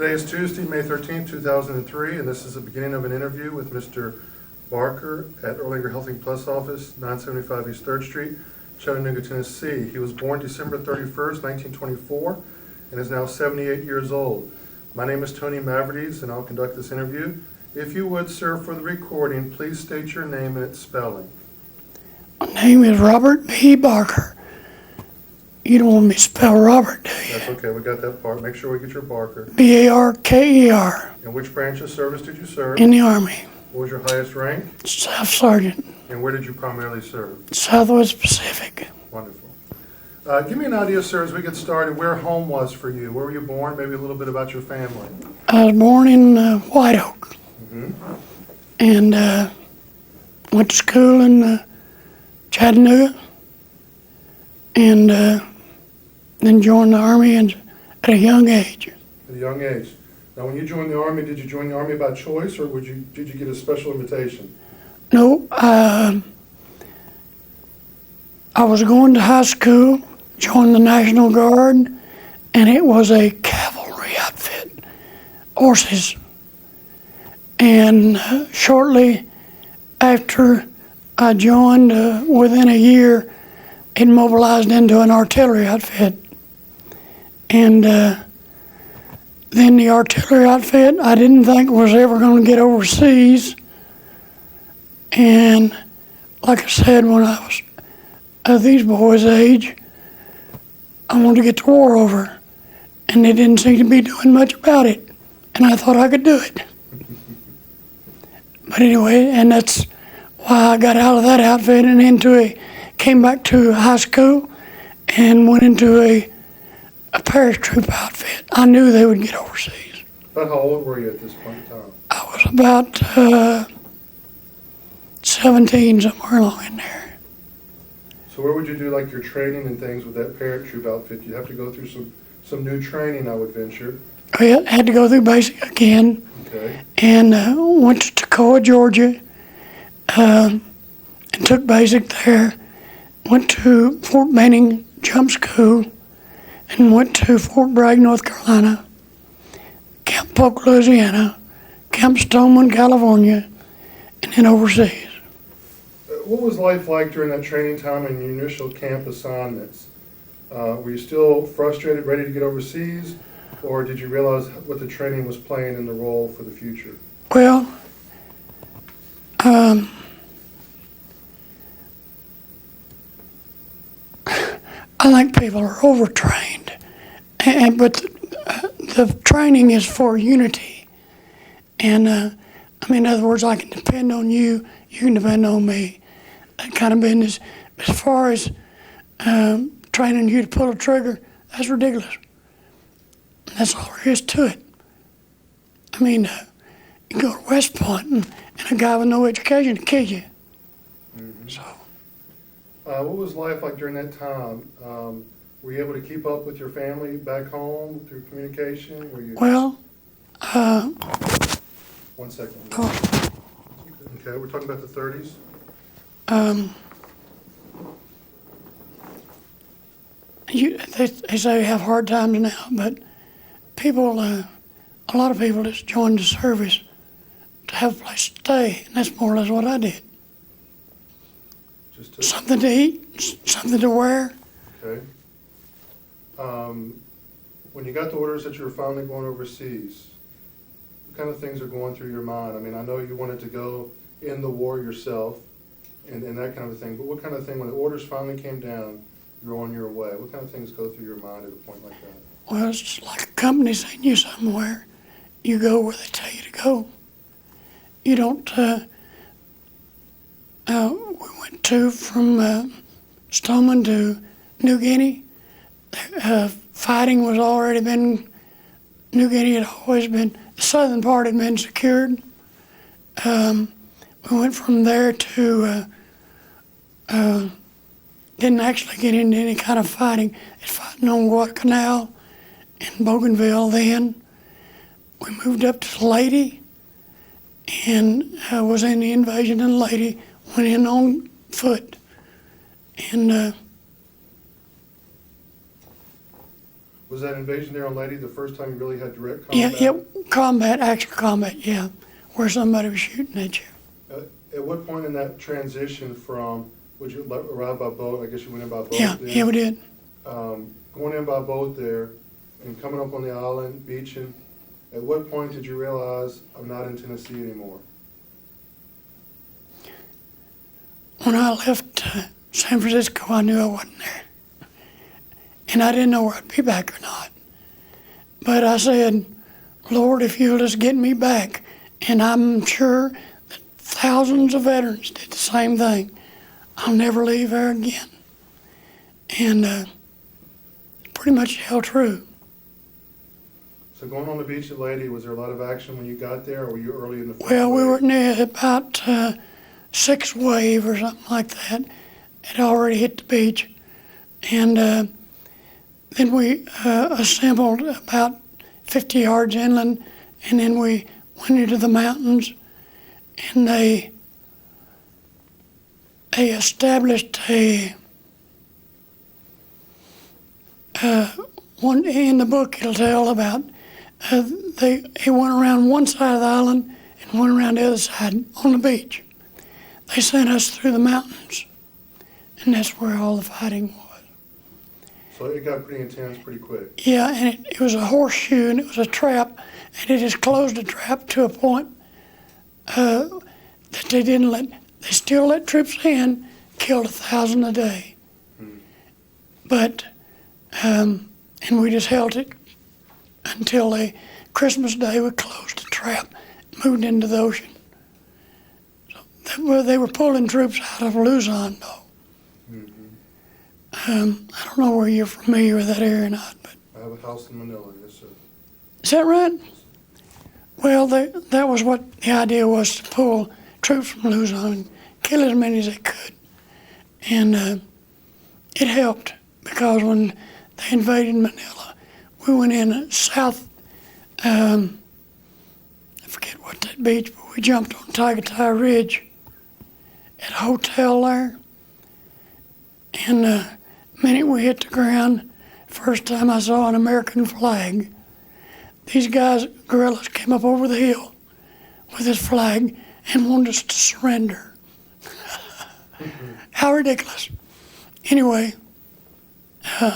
Today is Tuesday, May 13th, 2003, and this is the beginning of an interview with Mr. Barker at Erlanger Healthing Plus Office, 975 East 3rd Street, Chattanooga, Tennessee. He was born December 31st, 1924, and is now 78 years old. My name is Tony Mavrides, and I'll conduct this interview. If you would, sir, for the recording, please state your name and its spelling. My name is Robert B. Barker. You don't want me to spell Robert, do you? That's okay, we got that part. Make sure we get your Barker. B-A-R-K-E-R. And which branch of service did you serve? In the Army. What was your highest rank? Staff Sergeant. And where did you primarily serve? Southwest Pacific. Wonderful. Give me an idea, sir, as we get started, where home was for you. Where were you born? Maybe a little bit about your family. I was born in White Oak. And went to school in Chattanooga. And then joined the Army at a young age. At a young age. Now, when you joined the Army, did you join the Army by choice, or did you get a special invitation? No, I was going to high school, joined the National Guard, and it was a cavalry outfit, horses. And shortly after I joined, within a year, it mobilized into an artillery outfit. And then the artillery outfit, I didn't think was ever going to get overseas. And like I said, when I was of these boys' age, I wanted to get the war over. And they didn't seem to be doing much about it. And I thought I could do it. But anyway, and that's why I got out of that outfit and came back to high school and went into a paratroop outfit. I knew they would get overseas. About how old were you at this point in time? I was about 17, somewhere along in there. So where would you do like your training and things with that paratroop outfit? You'd have to go through some new training, I would venture. I had to go through basic again. Okay. And went to Toccoa, Georgia, and took basic there. Went to Fort Benning Jump School, and went to Fort Bragg, North Carolina, Camp Polk, Louisiana, Camp Stoneman, California, and then overseas. What was life like during that training time and your initial camp assignments? Were you still frustrated, ready to get overseas, or did you realize what the training was playing in the role for the future? Well, I think people are overtrained, but the training is for unity. And in other words, I can depend on you, you can depend on me, that kind of business. As far as training you to pull a trigger, that's ridiculous. That's all there is to it. You go to West Point and a guy with no education can kill you. Mm-hmm. So. What was life like during that time? Were you able to keep up with your family back home through communication? Well, 1 second. Oh. Okay, we're talking about the 30s? They say we have hard times now, but people, a lot of people just join the service to have a place to stay, and that's more or less what I did. Something to eat, something to wear. Okay. When you got the orders that you were finally going overseas, what kind of things are going through your mind? I know you wanted to go in the war yourself and that kind of thing, but what kind of thing, when the orders finally came down, you're on your way, what kind of things go through your mind at a point like that? Well, it's just like a company sending you somewhere. You go where they tell you to go. You don't, we went from Stoneman to New Guinea. Fighting was already been, New Guinea had always been, the southern part had been secured. We went from there to, didn't actually get into any kind of fighting. It's fighting on Guadalcanal in Bougainville then. We moved up to Leyte and was in the invasion in Leyte, went in on foot. And Was that invasion there on Leyte the first time you really had direct Yeah, combat? actual combat, yeah, where somebody was shooting at you. At what point in that transition from, would you arrive by boat? I guess you went in by boat Yeah, then. yeah, we did. Going in by boat there and coming up on the island, beaching, at what point did you realize I'm not in Tennessee anymore? When I left San Francisco, I knew I wasn't there. And I didn't know where I'd be back or not. But I said, Lord, if you'll just get me back, and I'm sure that thousands of veterans did the same thing, I'll never leave there again. And pretty much held true. So going on the beach at Leyte, was there a lot of action when you got there, or were you early in the first Well, we wave? were near about 6th wave or something like that. Had already hit the beach. And then we assembled about 50 yards inland, and then we went into the mountains, and they established one in the book. It'll tell about they went around one side of the island and went around the other side on the beach. They sent us through the mountains, and that's where all the fighting was. So it got pretty intense pretty quick. Yeah, and it was a horseshoe, and it was a trap, and it just closed the trap to a point that they didn't let. They still let troops in, killed 1,000 a day. But and we just held it until Christmas Day. We closed the trap, moved into the ocean. So they were pulling troops out of Luzon, though. I don't know where you're familiar with that area or not, but I have a house in Manila, yes, sir. is that right? Well, that was what the idea was, to pull troops from Luzon and kill as many as they could. And it helped, because when they invaded Manila, we went in south, I forget what that beach, but we jumped on Tagaytay Ridge at a hotel there. And the minute we hit the ground, first time I saw an American flag, these guys, guerrillas, came up over the hill with this flag and wanted us to surrender. How ridiculous. Anyway, we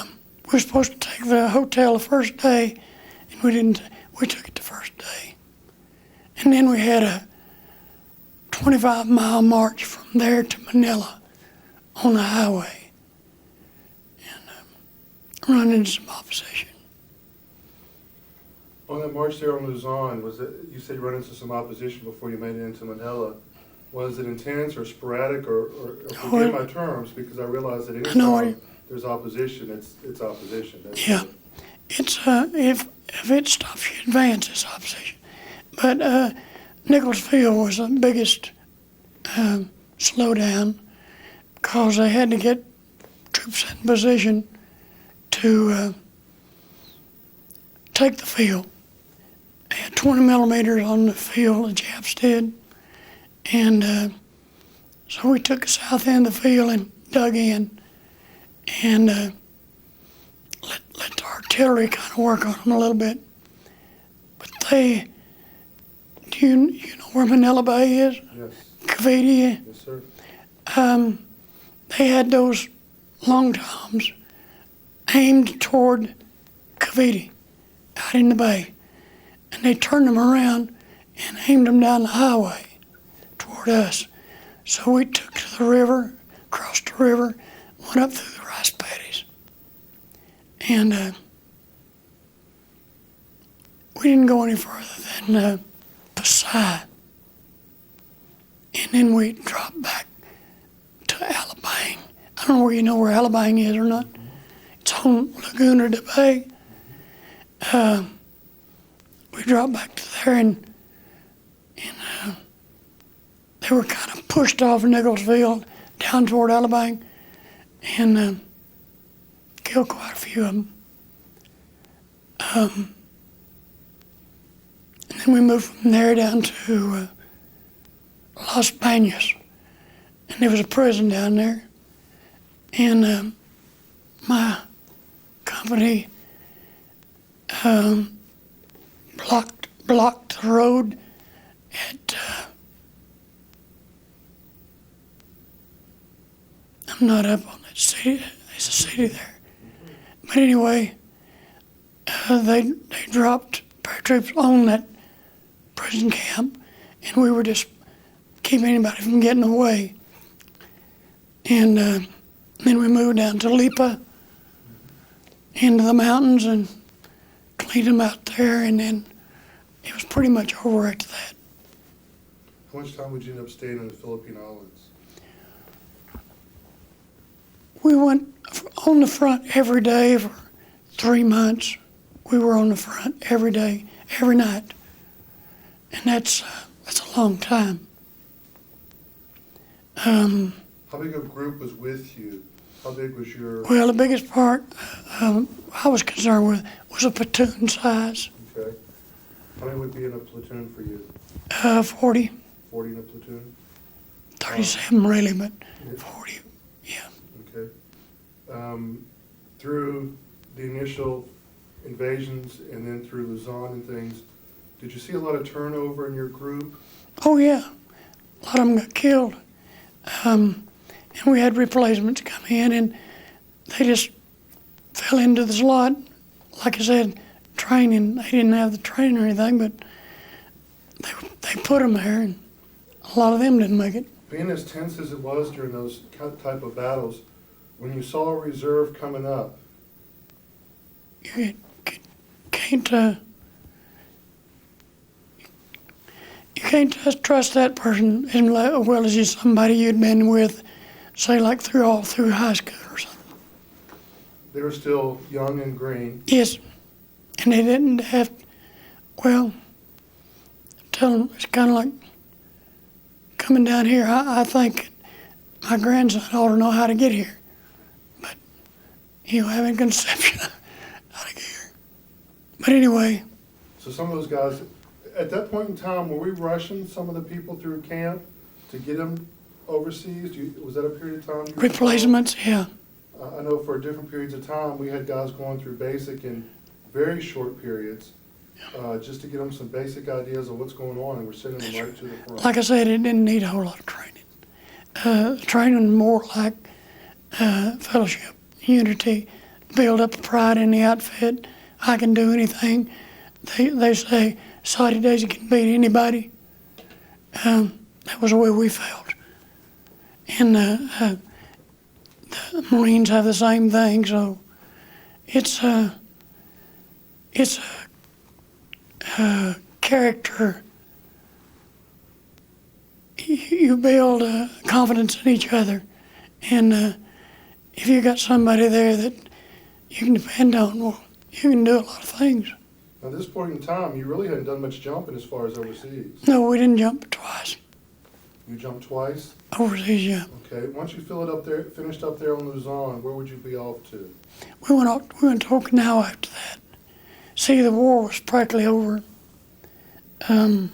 were supposed to take the hotel the first day, and we didn't. We took it the first day. And then we had a 25-mile march from there to Manila on the highway. Run into some opposition. On that march there on Luzon, you said you run into some opposition before you made it into Manila. Was it intense or sporadic, or forgive my terms, because I realize that anytime there's opposition, it's opposition. Yeah, it's if it stops you advance, it's opposition. But Nichols Field was the biggest slowdown, because they had to get troops in position to take the field. They had 20 millimeters on the field, the Japs did. And so we took the south end of the field and dug in, and let the artillery kind of work on them a little bit. But do you know where Manila Bay is? Yes. Cavite? Yes, sir. They had those long toms aimed toward Cavite, out in the bay. And they turned them around and aimed them down the highway toward us. So we took to the river, crossed the river, went up through the rice paddies. And we didn't go any further than Pasai. And then we dropped back to Alabang. I don't know where you know where Alabang is or not. It's on Laguna de Bay. We dropped back to there, and they were kind of pushed off Nichols Field down toward Alabang, and killed quite a few of them. And then we moved from there down to Las Bañas, and there was a prison down there, and my company blocked the road at, I'm not up on that city, there's a city there. But anyway, they dropped paratroopers on that prison camp, and we were just keeping anybody from getting away. And then we moved down to Leyte, into the mountains, and cleaned them out there, and then it was pretty much over after that. How much time would you end up staying in the Philippine Islands? We went on the front every day for 3 months. We were on the front every day, every night. And that's a long time. How big a group was with you? How big was your... Well, the biggest part I was concerned with was a platoon size. Okay. How many would be in a platoon for you? 40, 40 in a platoon? 37 really, but 40, yeah. Okay. Through the initial invasions and then through Luzon and things, did you see a lot of turnover in your group? Oh yeah, a lot of them got killed. And we had replacements come in, and they just fell into the slot. Like I said, training, they didn't have the training or anything, but they put them there, and a lot of them didn't make it. Being as tense as it was during those type of battles, when you saw a reserve coming up, You can't just trust that person as well as somebody you'd been with, say like through high school or something. they were still young and green. Yes, and they didn't have, well, tell them it's kind of like coming down here. I think my grandson ought to know how to get here, but he'll have a conception of how to get here. But anyway. So some of those guys, at that point in time, were we rushing some of the people through camp to get them overseas? Was that a period of time? Replacements, yeah. I know for different periods of time, we had guys going through basic in very short periods, just to get them some basic ideas of what's going on, and we're sending them right to the front. Like I said, it didn't need a whole lot of training. Training more like fellowship, unity, build up pride in the outfit. I can do anything. They say Saudi Daisy can beat anybody. That was the way we felt. And the Marines have the same thing, so it's a character. You build confidence in each other, and if you got somebody there that you can depend on, well, you can do a lot of things. At this point in time, you really hadn't done much jumping as far as overseas. No, we didn't jump twice. You jumped twice? Overseas, yeah. Okay, once you finished up there on Luzon, where would you be off to? We went to Okinawa after that. See, the war was practically over. We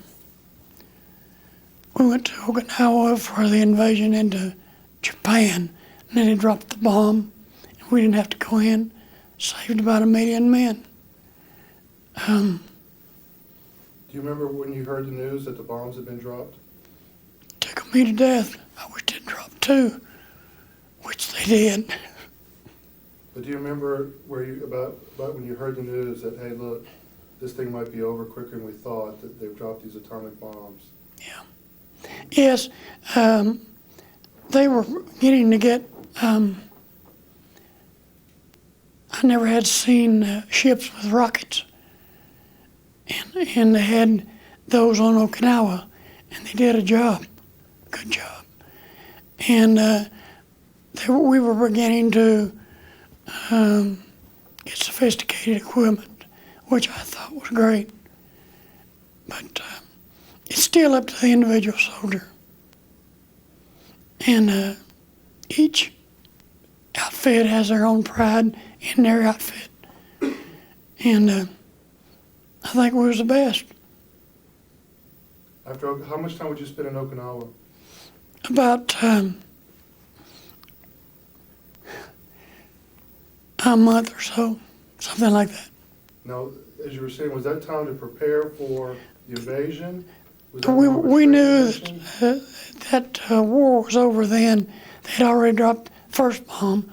went to Okinawa for the invasion into Japan, and then they dropped the bomb, and we didn't have to go in. Saved about 1 million men. Do you remember when you heard the news that the bombs had been dropped? Took me to death. I wish they'd dropped 2, which they did. But do you remember about when you heard the news that, hey, look, this thing might be over quicker than we thought, that they've dropped these atomic bombs? Yeah. Yes, they were beginning to get, I never had seen ships with rockets. And they had those on Okinawa, and they did a job, good job. And we were beginning to get sophisticated equipment, which I thought was great. But it's still up to the individual soldier. And each outfit has their own pride in their outfit. And I think we was the best. How much time would you spend in Okinawa? About a month or so, something like that. Now, as you were saying, was that time to prepare for the invasion? Was that We, more of a we training knew mission? that war was over then. They'd already dropped the first bomb,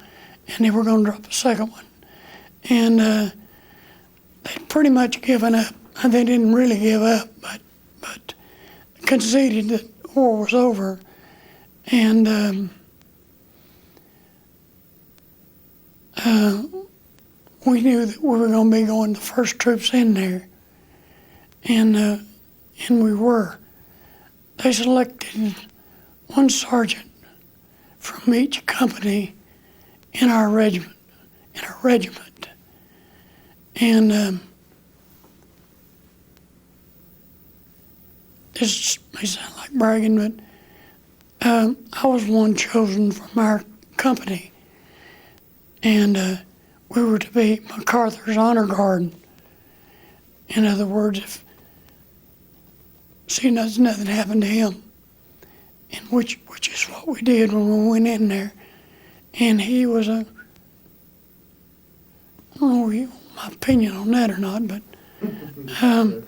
and they were going to drop the second one. And they'd pretty much given up. They didn't really give up, but conceded that war was over. And we knew that we were going to be going the first troops in there, and we were. They selected one sergeant from each company in our regiment, and this may sound like bragging, but I was one chosen from our company, and we were to be MacArthur's honor guard. In other words, if nothing happened to him, and which is what we did when we went in there. And he was I don't know my opinion on that or not, but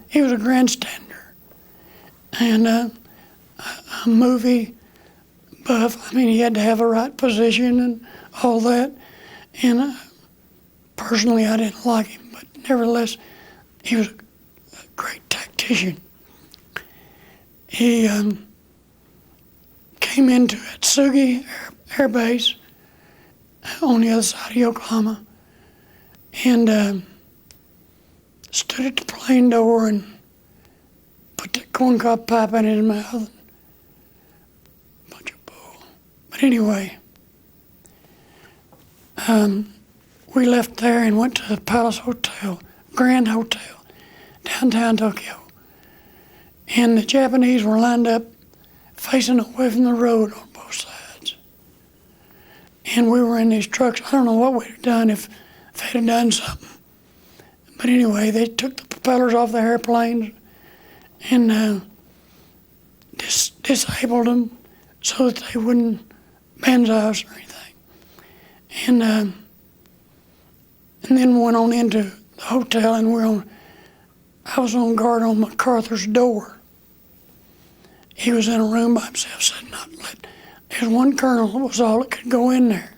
he was a grandstander and a movie buff. I mean, he had to have a right position and all that. And personally, I didn't like him, but nevertheless, he was a great tactician. He came into Atsugi Air Base on the other side of Yokohama and stood at the plane door and put the corncob pipe in his mouth. Bunch of bull. But anyway, we left there and went to the Palace Hotel, Grand Hotel, downtown Tokyo. And the Japanese were lined up facing away from the road on both sides. And we were in these trucks. I don't know what we'd have done if they'd have done something. But anyway, they took the propellers off the airplanes and disabled them so that they wouldn't banzai us or anything. And then went on into the hotel, and I was on guard on MacArthur's door. He was in a room by himself, said not let. There's one colonel that was all that could go in there.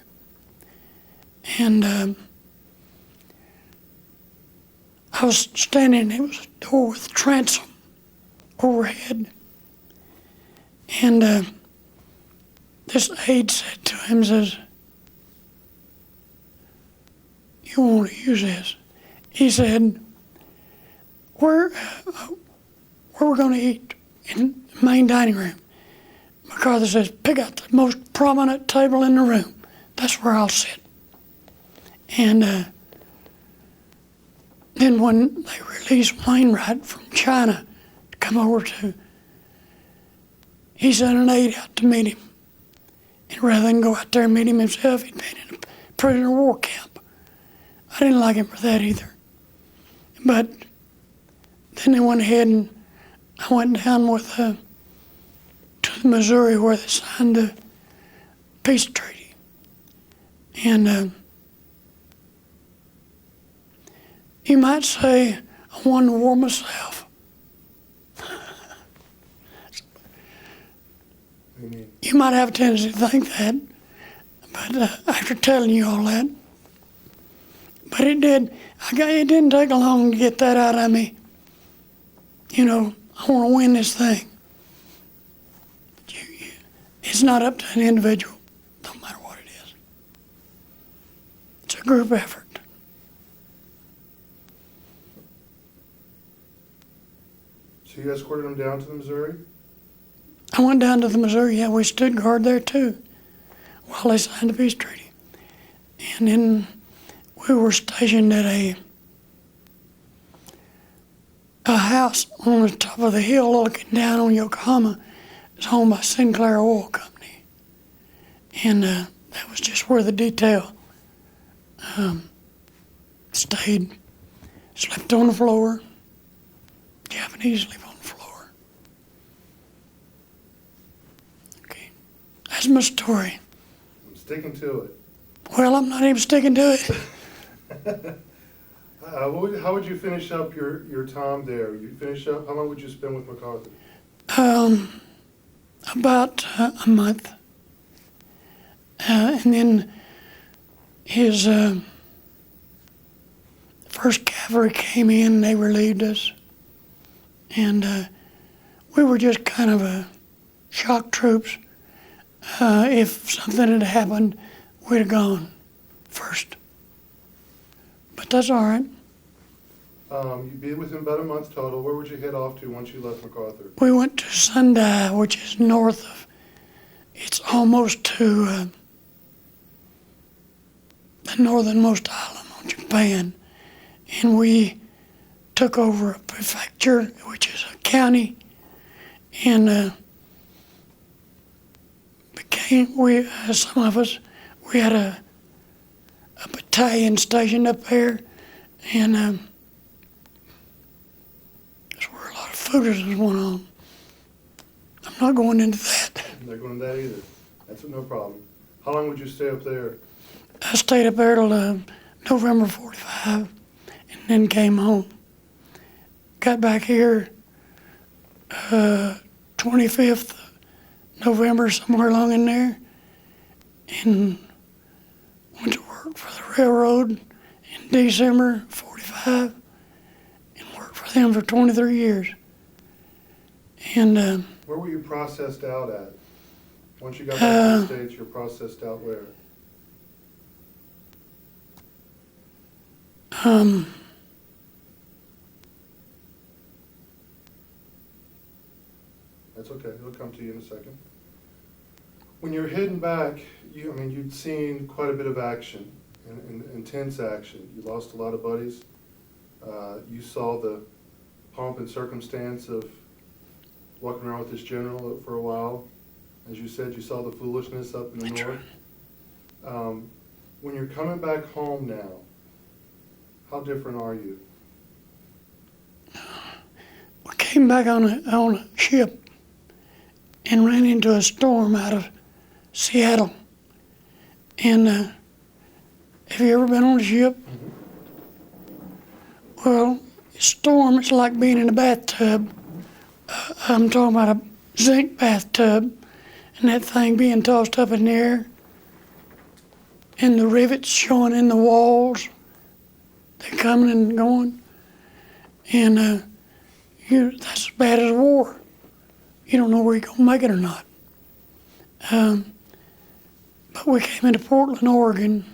And I was standing, it was a door with a transom overhead. And this aide said to him, says, "You want to use this?" He said, where we're going to eat in the main dining room. MacArthur says, "Pick out the most prominent table in the room. That's where I'll sit." And then when they released Wainwright from China to come over to, he sent an aide out to meet him. And rather than go out there and meet him himself, he'd been in a prisoner of war camp. I didn't like him for that either. But then they went ahead and I went down with to the Missouri where they signed the peace treaty. And you might say I won the war myself. You might have a tendency to think that, but after telling you all that, but it did. It didn't take long to get that out of me. You know, I want to win this thing. But it's not up to an individual, no matter what it is. It's a group effort. So you escorted them down to the Missouri? I went down to the Missouri. Yeah, we stood guard there too while they signed the peace treaty. And then we were stationed at a house on the top of the hill looking down on Yokohama. It's owned by Sinclair Oil Company. And that was just where the detail stayed. Slept on the floor. Japanese sleep on the floor. Okay, that's my story. I'm sticking to it. Well, I'm not even sticking to it. How would you finish up your time there? You finish up, how long would you spend with MacArthur? About a month. And then his first cavalry came in and they relieved us. And we were just kind of shock troops. If something had happened, we'd have gone first. But that's all right. You'd be with him about a month total. Where would you head off to once you left MacArthur? We went to Sendai, which is north of, it's almost to the northernmost island on Japan. And we took over a prefecture, which is a county, and some of us, we had a battalion stationed up there, and that's where a lot of foodism went on. I'm not going into that. I'm not going into that either. That's no problem. How long would you stay up there? I stayed up there till November 45, and then came home. Got back here 25th November, somewhere along in there, and went to work for the railroad in December 45, and worked for them for 23 years. And Where were you processed out at? Once you got back to the States, you're processed out where? That's okay, it'll come to you in a second. When you're heading back, you'd seen quite a bit of action, and intense action. You lost a lot of buddies. You saw the pomp and circumstance of walking around with this general for a while. As you said, you saw the foolishness up in the north. When you're coming back home now, how different are you? we came back on a ship and ran into a storm out of Seattle. And have you ever been on a ship? Mm-hmm. Well, storm, it's like being in a bathtub. I'm talking about a zinc bathtub, and that thing being tossed up in the air, and the rivets showing in the walls. They're coming and going. And that's as bad as war. You don't know where you're going to make it or not. But we came into Portland, Oregon,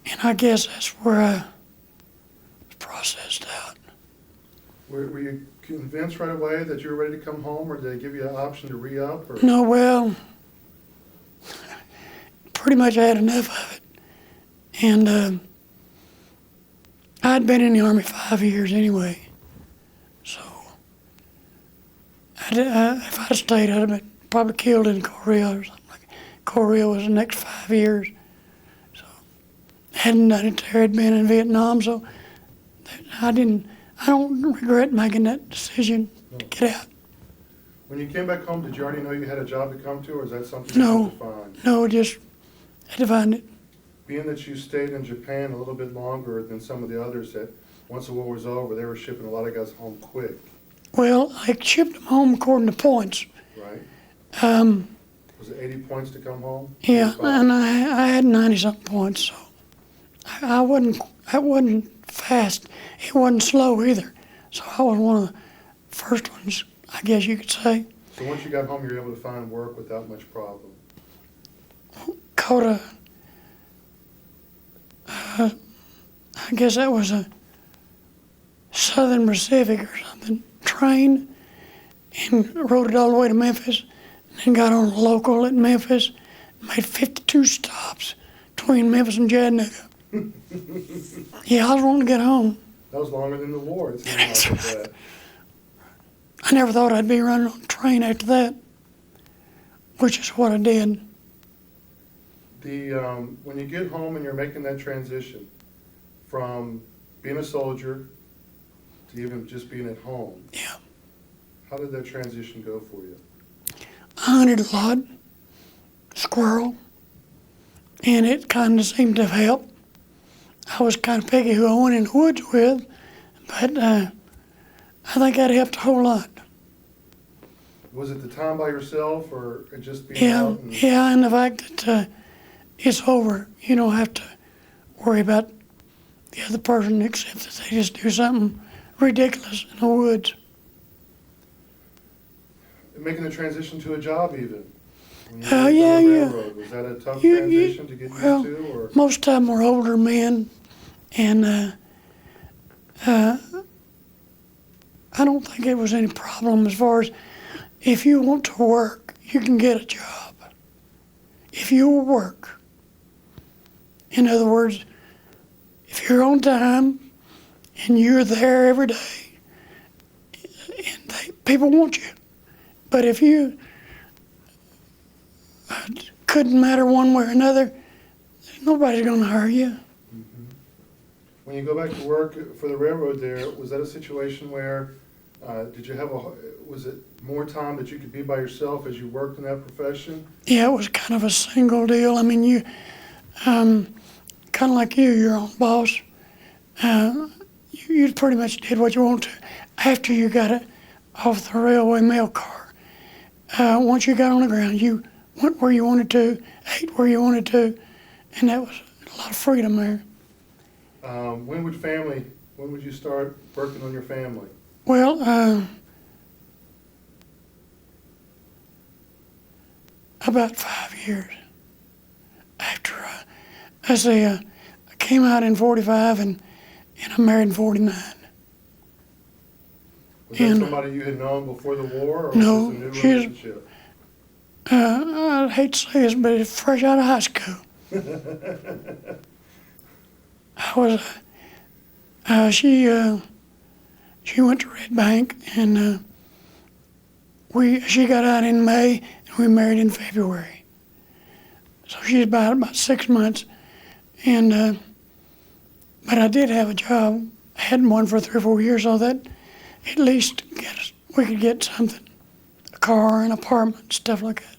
and I guess that's where I was processed out. Were you convinced right away that you were ready to come home, or did they give you an option to re-up? Or? No, well, pretty much I had enough of it. And I'd been in the Army 5 years anyway. So if I'd stayed, I'd have been probably killed in Korea or something like that. Korea was the next 5 years. So hadn't done it there, had been in Vietnam, so I don't regret making that decision to get out. When you came back home, did you already know you had a job to come to, or is that something you No, had to find? no, just had to find it. Being that you stayed in Japan a little bit longer than some of the others, that once the war was over, they were shipping a lot of guys home quick, Well, I shipped them home according to points. right? Um, Was it 80 points to come home? yeah, 85? and I had 90-something points, so I wasn't fast. It wasn't slow either. So I was one of the first ones, I guess you could say. So once you got home, you were able to find work without much problem. Caught I guess that was a Southern Pacific or something, train, and rode it all the way to Memphis, and then got on a local at Memphis, made 52 stops between Memphis and Chattanooga. Yeah, I was wanting to get home. That was longer than the war, it seemed That's like right. that. I never thought I'd be running on a train after that, which is what I did. When you get home and you're making that transition from being a soldier to even just being at home, Yeah. how did that transition go for you? I hunted a lot, squirrel, and it kind of seemed to help. I was kind of picky who I went in the woods with, but I think that helped a whole lot. Was it the time by yourself, or it just being Yeah, out? yeah, and the fact that it's over. You don't have to worry about the other person except that they just do something ridiculous in the woods. Making the transition to a job even? When you Yeah, worked on the yeah. railroad, was that a tough transition to get well, used to? Or? Most of them were older men, and I don't think it was any problem as far as if you want to work, you can get a job. If you will work. In other words, if you're on time and you're there every day, and people want you. But if you couldn't matter one way or another, nobody's going to hire you. Mm-hmm. When you go back to work for the railroad there, was that a situation where did you have was it more time that you could be by yourself as you worked in that profession? Yeah, it was kind of a single deal. I mean, you, kind of like you're your own boss. You pretty much did what you want to after you got it off the railway mail car. Once you got on the ground, you went where you wanted to, ate where you wanted to, and that was a lot of freedom there. When would you start working on your family? Well, about 5 years after I came out in 45 and I married in 49. Was that somebody you had known before the war, or No, was this a new relationship? I hate to say this, but it's fresh out of high school. She went to Red Bank, and she got out in May, and we married in February. So she's about 6 months, and but I did have a job. I hadn't one for 3 or 4 years, so that at least we could get something, a car, an apartment, stuff like that.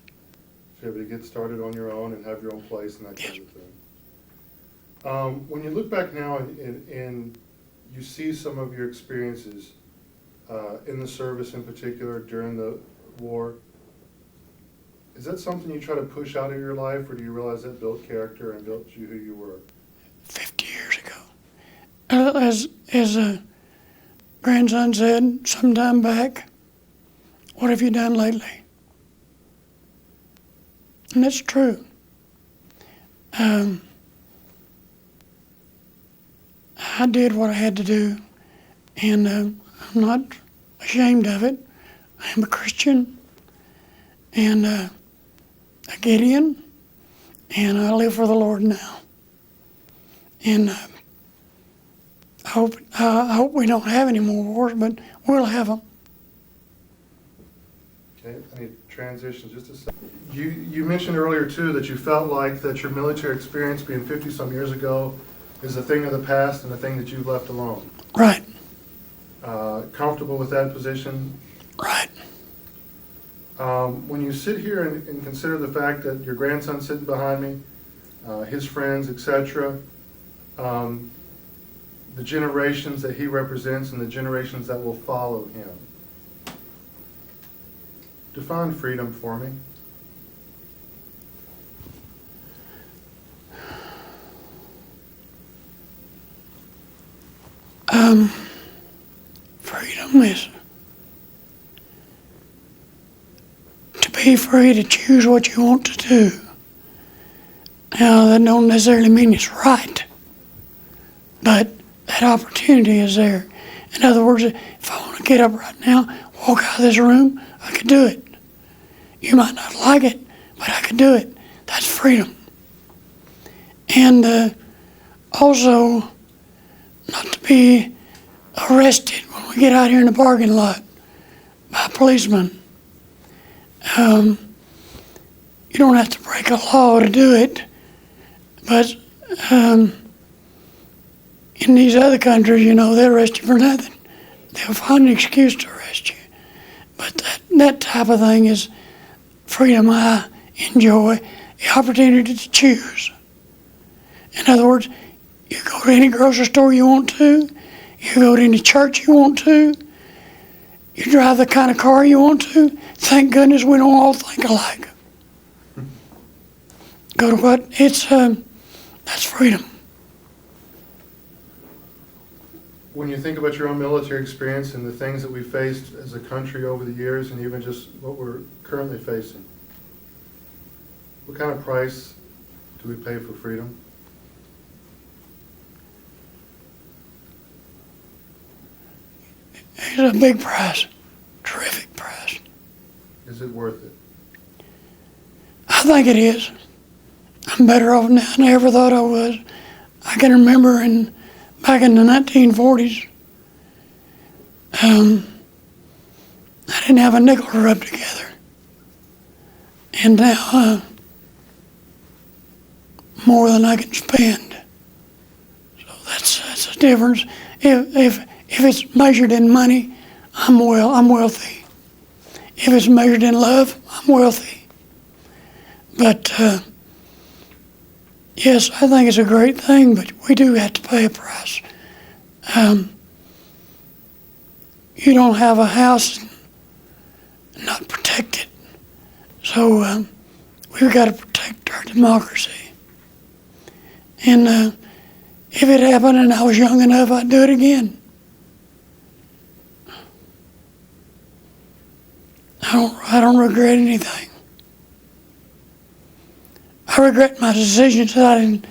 So you're able to get started on your own and have your own place and that kind of thing. When you look back now and you see some of your experiences in the service, in particular during the war, is that something you try to push out of your life, or do you realize that built character and built you who you were? 50 years ago. As a grandson said some time back, what have you done lately? And that's true. I did what I had to do, and I'm not ashamed of it. I am a Christian and a Gideon, and I live for the Lord now. And I hope we don't have any more wars, but we'll have them. Okay, I need transitions just a second. You mentioned earlier too that you felt like that your military experience being 50 some years ago is a thing of the past and a thing that you've left alone. Right. Comfortable with that position? Right. When you sit here and consider the fact that your grandson's sitting behind me, his friends, etc., the generations that he represents and the generations that will follow him, define freedom for me. Freedom is to be free to choose what you want to do. Now, that don't necessarily mean it's right, but that opportunity is there. In other words, if I want to get up right now, walk out of this room, I could do it. You might not like it, but I could do it. That's freedom. And also, not to be arrested when we get out here in the parking lot by a policeman. You don't have to break a law to do it, but in these other countries, they'll arrest you for nothing. They'll find an excuse to arrest you. But that type of thing is freedom I enjoy, the opportunity to choose. In other words, You go to any grocery store you want to. You go to any church you want to. You drive the kind of car you want to. Thank goodness we don't all think alike. Go to what? That's freedom. When you think about your own military experience and the things that we faced as a country over the years and even just what we're currently facing, what kind of price do we pay for freedom? It's a big price, terrific price. Is it worth it? I think it is. I'm better off now than I ever thought I was. I can remember back in the 1940s, I didn't have a nickel to rub together. And now, more than I can spend. So that's a difference. If it's measured in money, I'm wealthy. If it's measured in love, I'm wealthy. But yes, I think it's a great thing, but we do have to pay a price. You don't have a house and not protect it. So we've got to protect our democracy. And if it happened and I was young enough, I'd do it again. I don't regret anything. I regret my decisions that I didn't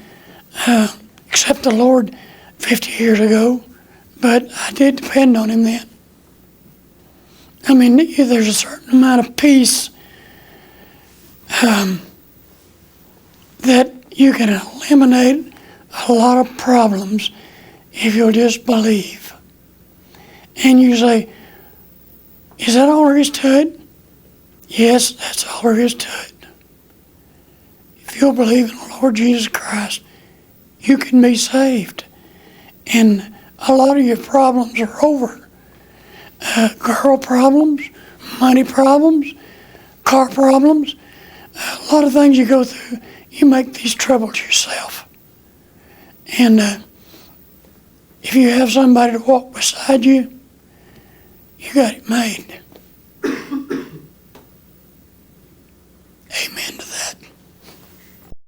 accept the Lord 50 years ago, but I did depend on Him then. I mean, there's a certain amount of peace that you can eliminate a lot of problems if you'll just believe. And you say, is that all there is to it? Yes, that's all there is to it. If you'll believe in the Lord Jesus Christ, you can be saved. And a lot of your problems are over. Girl problems, money problems, car problems, a lot of things you go through, you make these troubles yourself. And if you have somebody to walk beside you, you got it made.